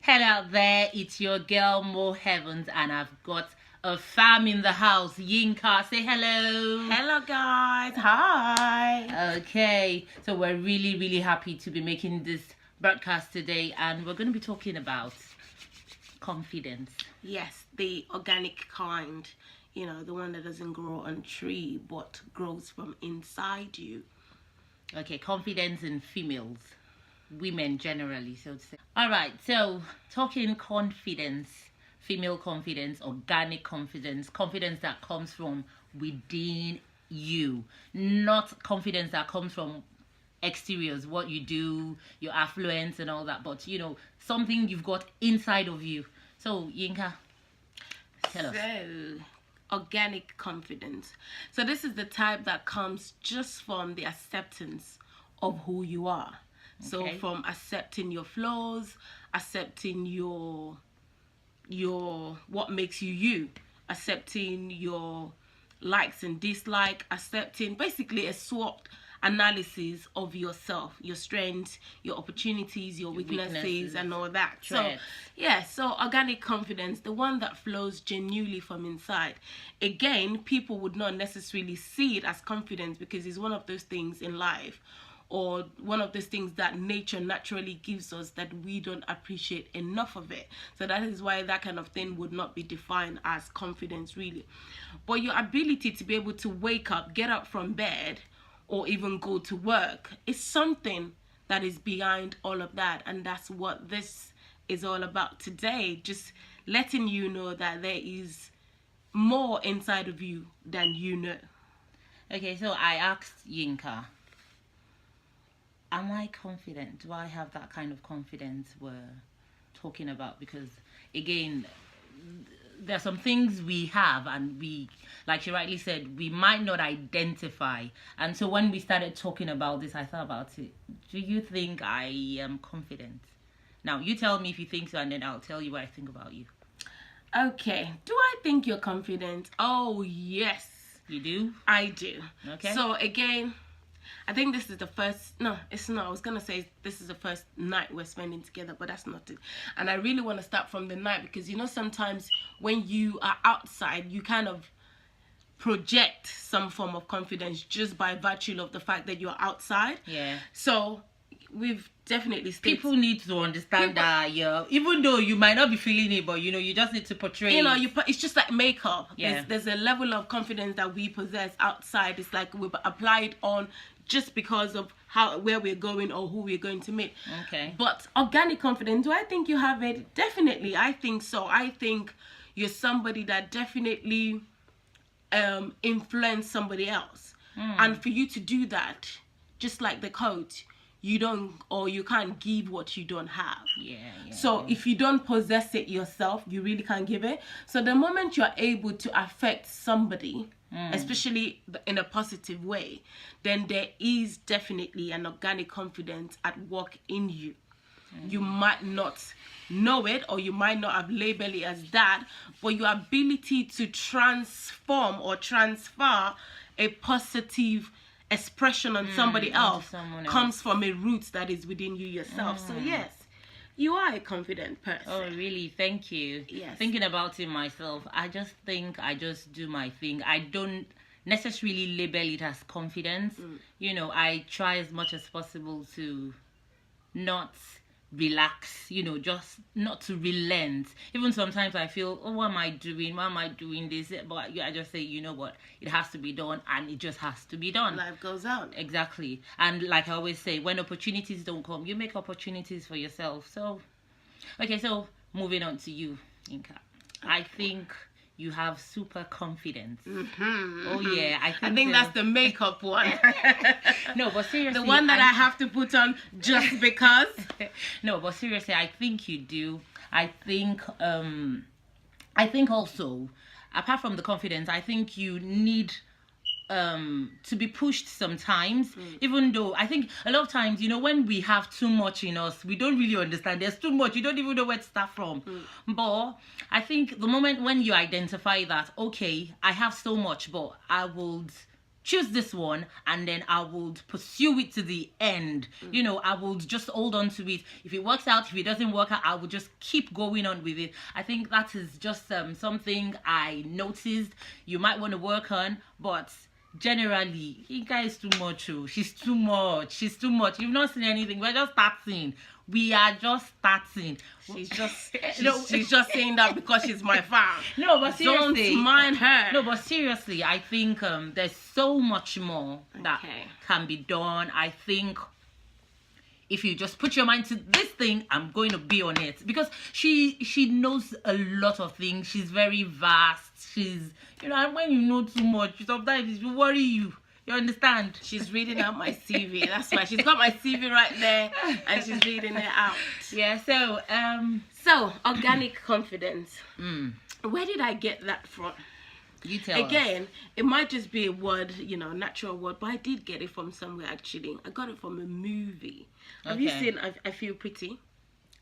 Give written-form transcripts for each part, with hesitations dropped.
Hello out there, it's your girl Mo Heavens, and I've got a fam in the house. Yinka, say hello. Hello guys, hi. Okay, so we're really happy to be making this broadcast today, and we're going to be talking about confidence. Yes, the organic kind, the one that doesn't grow on tree but grows from inside you. Okay, confidence in females, women generally, so to say. All right, so talking confidence, female confidence, organic confidence, confidence that comes from within you, not confidence that comes from exteriors, what you do, your affluence and all that, but something you've got inside of you. So Yinka, tell us. So, organic confidence. So this is the type that comes just from the acceptance of who you are. So Okay. from accepting your flaws, accepting your what makes you, accepting your likes and dislike, accepting basically a SWOT analysis of yourself, your strengths, your opportunities, your weaknesses and all that. Traits. So organic confidence, the one that flows genuinely from inside. Again, people would not necessarily see it as confidence because it's one of those things in life, or one of those things that nature naturally gives us that we don't appreciate enough of it. So that is why that kind of thing would not be defined as confidence really. But your ability to be able to wake up, get up from bed, or even go to work is something that is behind all of that. And that's what this is all about today. Just letting you know that there is more inside of you than you know. Okay, so I asked Yinka, am I confident? Do I have that kind of confidence we're talking about? Because again, there are some things we have and we, like she rightly said, we might not identify. And so when we started talking about this, I thought about it. Do you think I am confident? Now, you tell me if you think so, and then I'll tell you what I think about you. Okay, do I think you're confident? Oh, yes. You do? I do. Okay. So again, I think this is the first, no, it's not. I was going to say this is the first night we're spending together, but that's not it. And I really want to start from the night because, sometimes when you are outside, you kind of project some form of confidence just by virtue of the fact that you're outside. Yeah. So we've definitely stated, people need to understand that, even though you might not be feeling it, but you just need to portray it's just like makeup. Yeah. There's a level of confidence that we possess outside. It's like we've applied on just because of where we're going or who we're going to meet. Okay. But organic confidence, do I think you have it? Definitely, I think so. I think you're somebody that definitely influence somebody else. And for you to do that, just like the quote, you can't give what you don't have. Yeah. So if you don't possess it yourself, you really can't give it. So the moment you're able to affect somebody, especially in a positive way, then there is definitely an organic confidence at work in you. You might not know it, or you might not have labeled it as that, but your ability to transform or transfer a positive expression on somebody else comes from a root that is within you yourself. So yes, you are a confident person. Oh, really? Thank you. Yes. Thinking about it myself, I just think I just do my thing. I don't necessarily label it as confidence. I try as much as possible to not relax, just not to relent. Even sometimes I feel, oh, what am I doing? Why am I doing this? But I just say, you know what? It has to be done, and it just has to be done. Life goes on. Exactly. And like I always say, when opportunities don't come, you make opportunities for yourself. So, okay, so moving on to you, Inka. I think you have super confidence. Oh yeah, I think that's the makeup one. No, but seriously, the one that I have to put on just because. No, but seriously, I think you do. I think also, apart from the confidence, I think you need to be pushed sometimes, even though I think a lot of times, when we have too much in us, we don't really understand. There's too much, you don't even know where to start from. But I think the moment when you identify that, okay, I have so much, but I would choose this one and then I would pursue it to the end. You know, I would just hold on to it. If it works out, if it doesn't work out, I would just keep going on with it. I think that is just something I noticed you might want to work on, but generally, Ika is too much. Oh. She's too much. You've not seen anything. We're just starting. We are just starting. She's just saying that because she's my fan. No, but seriously, don't mind her. No, but seriously, I think there's so much more that can be done. I think if you just put your mind to this thing, I'm going to be on it, because she knows a lot of things. She's very vast. She's, you know, and when you know too much, sometimes it will worry you. You understand? She's reading out my CV. That's why she's got my CV right there, and she's reading it out. Yeah. So organic confidence. Where did I get that from? You tell Again, us. It might just be a word, you know, natural word, but I did get it from somewhere actually. I got it from a movie. Have you seen I Feel Pretty?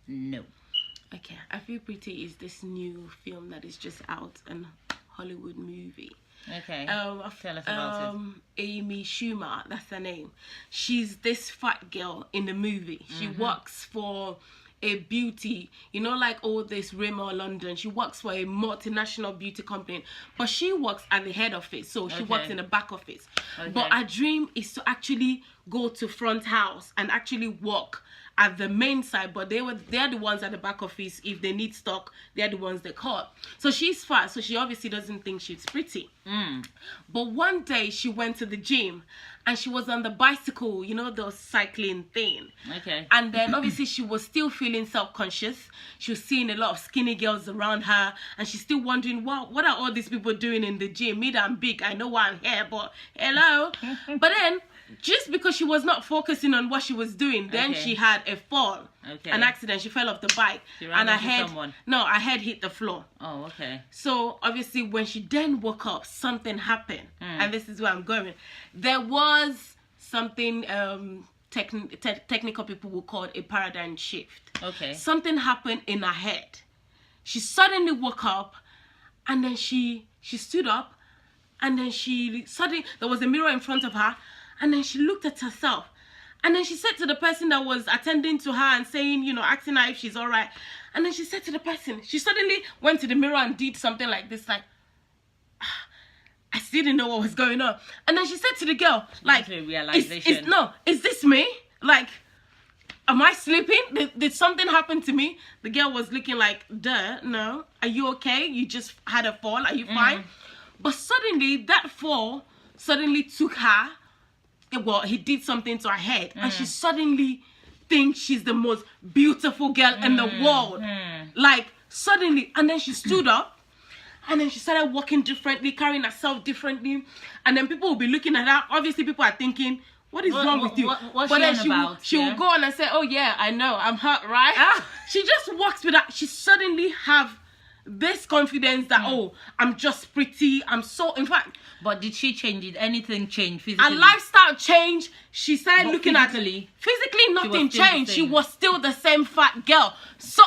No. Okay, I Feel Pretty is this new film that is just out, an Hollywood movie. Okay. Tell us about it. Amy Schumer, that's her name. She's this fat girl in the movie. She works for a beauty, you know, like all this Rimmel London. She works for a multinational beauty company, but she works at the head office, so she works in the back office. But her dream is to actually go to front house and actually work at the main side, but they're the ones at the back office. If they need stock, they're the ones they call. So she's fat, so she obviously doesn't think she's pretty. But one day she went to the gym and she was on the bicycle, you know, the cycling thing. Okay. And then obviously she was still feeling self-conscious. She was seeing a lot of skinny girls around her, and she's still wondering, wow, what are all these people doing in the gym? Me that I'm big, I know why I'm here, but hello. But then, just because she was not focusing on what she was doing, then she had a fall, an accident. She fell off the bike, and her head hit the floor. Oh, okay. So obviously, when she then woke up, something happened, and this is where I'm going. There was something technical people will call a paradigm shift. Okay. Something happened in her head. She suddenly woke up, and then she stood up, and then suddenly there was a mirror in front of her. And then she looked at herself. And then she said to the person that was attending to her and saying, you know, asking her if she's all right. And then she said to the person, she suddenly went to the mirror and did something like this, like, I still didn't know what was going on. And then she said to the girl, like, realization. Is this me? Like, am I sleeping? Did something happen to me? The girl was looking like, duh, no. Are you okay? You just had a fall. Are you fine? But suddenly, that fall suddenly took her. Well, he did something to her head, and she suddenly thinks she's the most beautiful girl in the world. Like, suddenly, and then she stood up, and then she started walking differently, carrying herself differently, and then people will be looking at her. Obviously, people are thinking, what is wrong with you? What's but then she will go on and say, oh yeah, I know, I'm hurt, right? She just walks with that. She suddenly have this confidence that, oh, I'm just pretty, I'm so, in fact. But did she change it? Anything change physically? Her lifestyle changed. She started looking physically, nothing changed. She was still the same fat girl. So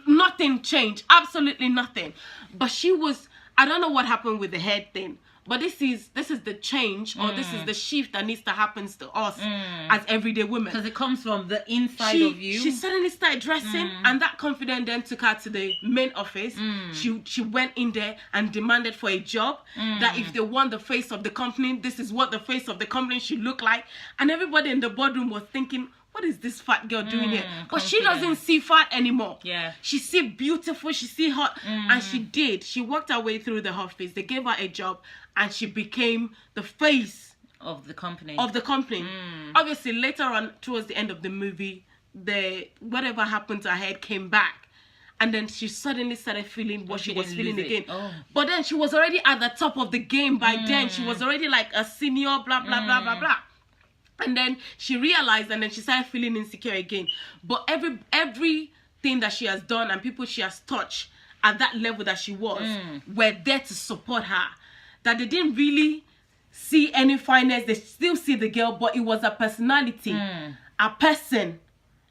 nothing changed. Absolutely nothing. But she was, I don't know what happened with the head thing. But this is the change, or this is the shift that needs to happen to us as everyday women. Because it comes from the inside of you. She suddenly started dressing, and that confidence then took her to the main office. She went in there and demanded for a job. That if they want the face of the company, this is what the face of the company should look like. And everybody in the boardroom was thinking, what is this fat girl doing here? But she doesn't see fat anymore. Yeah. She see beautiful, she see hot. And she did. She worked her way through the office. They gave her a job, and she became the face of the company. Obviously, later on, towards the end of the movie, whatever happened to her head came back. And then she suddenly started feeling what she was feeling again. But then she was already at the top of the game by then. She was already like a senior, blah, blah, blah, blah, blah. And then she realized, and then she started feeling insecure again. But everything that she has done and people she has touched at that level that she was were there to support her. That they didn't really see any fineness. They still see the girl, but it was a personality, a person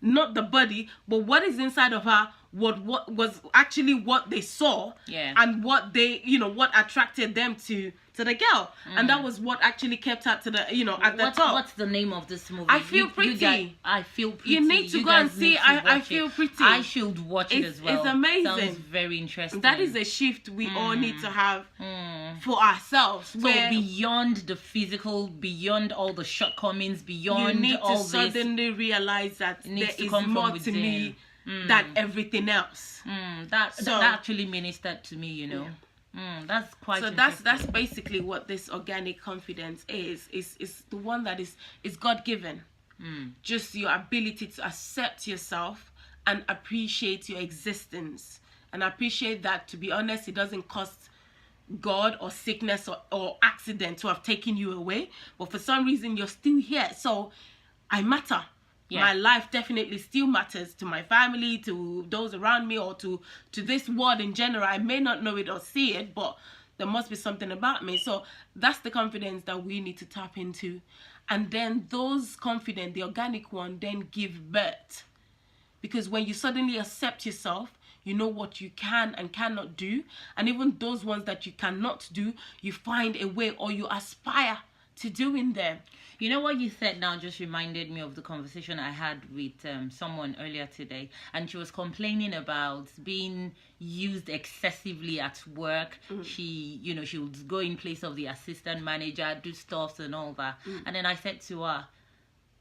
not the body, but what is inside of her, what was actually what they saw, and what they, what attracted them to the girl, and that was what actually kept her to the, at the top. What's the name of this movie? I Feel Pretty. I Feel Pretty. You need to go and see I Feel Pretty. I should watch it as well. It's amazing. Sounds very interesting. That is a shift we all need to have for ourselves. So beyond the physical, beyond all the shortcomings, beyond you need all to suddenly realize that there is more to me than everything else. That actually ministered to me, that's quite so that's basically what this organic confidence is the one that is God-given. Just your ability to accept yourself and appreciate your existence, and appreciate that, to be honest, it doesn't cost God or sickness or accident to have taken you away, but for some reason you're still here. So I matter. My life definitely still matters to my family, to those around me, or to this world in general. I may not know it or see it, but there must be something about me. So that's the confidence that we need to tap into. And then those confident, the organic one, then give birth. Because when you suddenly accept yourself, you know what you can and cannot do. And even those ones that you cannot do, you find a way, or you aspire to doing them. You know what you said now just reminded me of the conversation I had with someone earlier today, and she was complaining about being used excessively at work. She would go in place of the assistant manager, do stuff and all that. And then I said to her,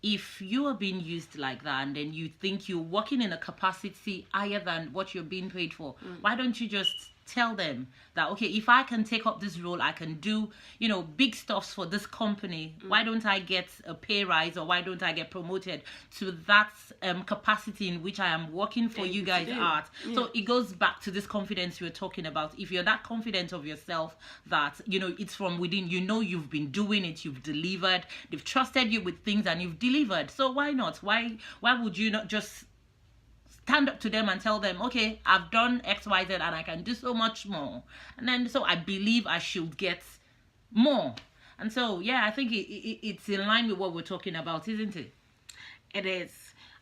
if you are being used like that, and then you think you're working in a capacity higher than what you're being paid for, why don't you just tell them that, okay, if I can take up this role, I can do, big stuffs for this company. Why don't I get a pay rise, or why don't I get promoted to that capacity in which I am working for you guys at? So it goes back to this confidence you were talking about. If you're that confident of yourself that, it's from within, you've been doing it, you've delivered, they've trusted you with things and you've delivered. So why not? Why would you not just stand up to them and tell them, okay, I've done X, Y, Z, and I can do so much more. And then, so I believe I should get more. And so, I think it's in line with what we're talking about, isn't it? It is.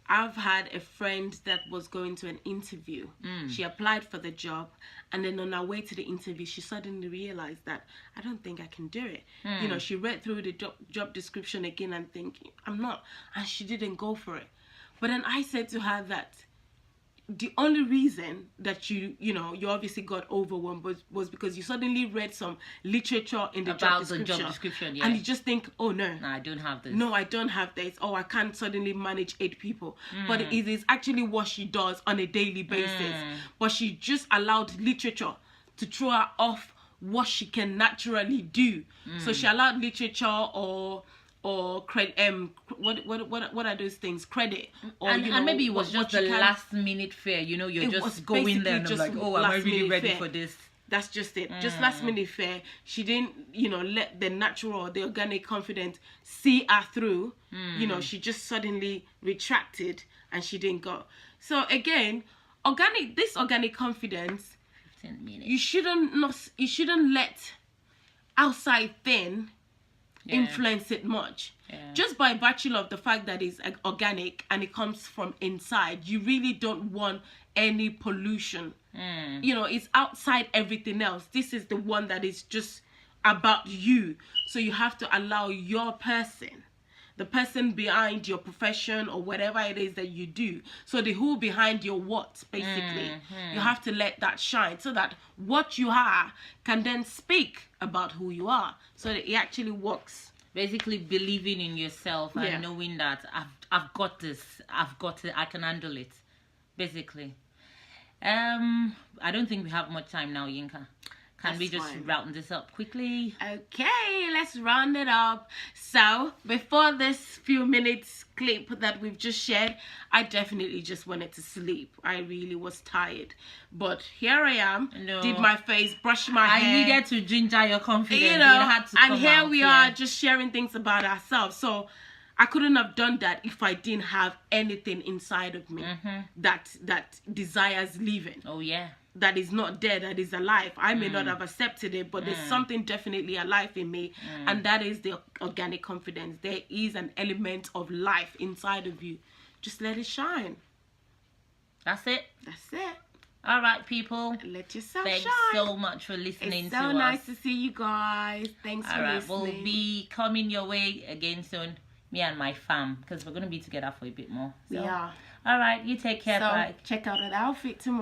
I've had a friend that was going to an interview. She applied for the job, and then on her way to the interview, she suddenly realized that I don't think I can do it. She read through the job description again and thinking, I'm not. And she didn't go for it. But then I said to her that the only reason that you obviously got overwhelmed was because you suddenly read some literature in the job description, and you just think, oh no, I don't have this. No, I don't have this. Oh, I can't suddenly manage 8 people. But it is actually what she does on a daily basis. But she just allowed literature to throw her off what she can naturally do. So she allowed literature or credit, what are those things? Credit, or and maybe it was just the last minute fear. You're just going there and I'm like, oh, am I really ready for this? That's just it. Just last minute fear. She didn't, let the natural, the organic confidence see her through. She just suddenly retracted and she didn't go. So again, this organic confidence, 15 minutes. You shouldn't let outside thing influence it much. Just by virtue of the fact that it's organic and it comes from inside, you really don't want any pollution. It's outside everything else. This is the one that is just about you. So you have to allow your person, the person behind your profession or whatever it is that you do, so the who behind your what, basically, you have to let that shine so that what you are can then speak about who you are, so that it actually works. Basically believing in yourself and knowing that I've got this, I've got it, I can handle it, basically. I don't think we have much time now, Yinka. Can we just round this up quickly? Okay, let's round it up. So, before this few minutes clip that we've just shared, I definitely just wanted to sleep. I really was tired. But here I am, did my face, brushed my hair. I needed to ginger your confidence. It had to come and here out, we are just sharing things about ourselves. So, I couldn't have done that if I didn't have anything inside of me that desires living. Oh, yeah. That is not dead, that is alive. I may not have accepted it, but there's something definitely alive in me, and that is the organic confidence. There is an element of life inside of you. just let it shine. That's it. That's it. All right, people. Let yourself Thanks shine. so much for listening It's to us. so nice to see you guys. Thanks All for right, listening. we'll be coming your way again soon. Me and my fam, because we're going to be together for a bit more. So, Yeah. all right, you take care. So Bye. check out that outfit tomorrow.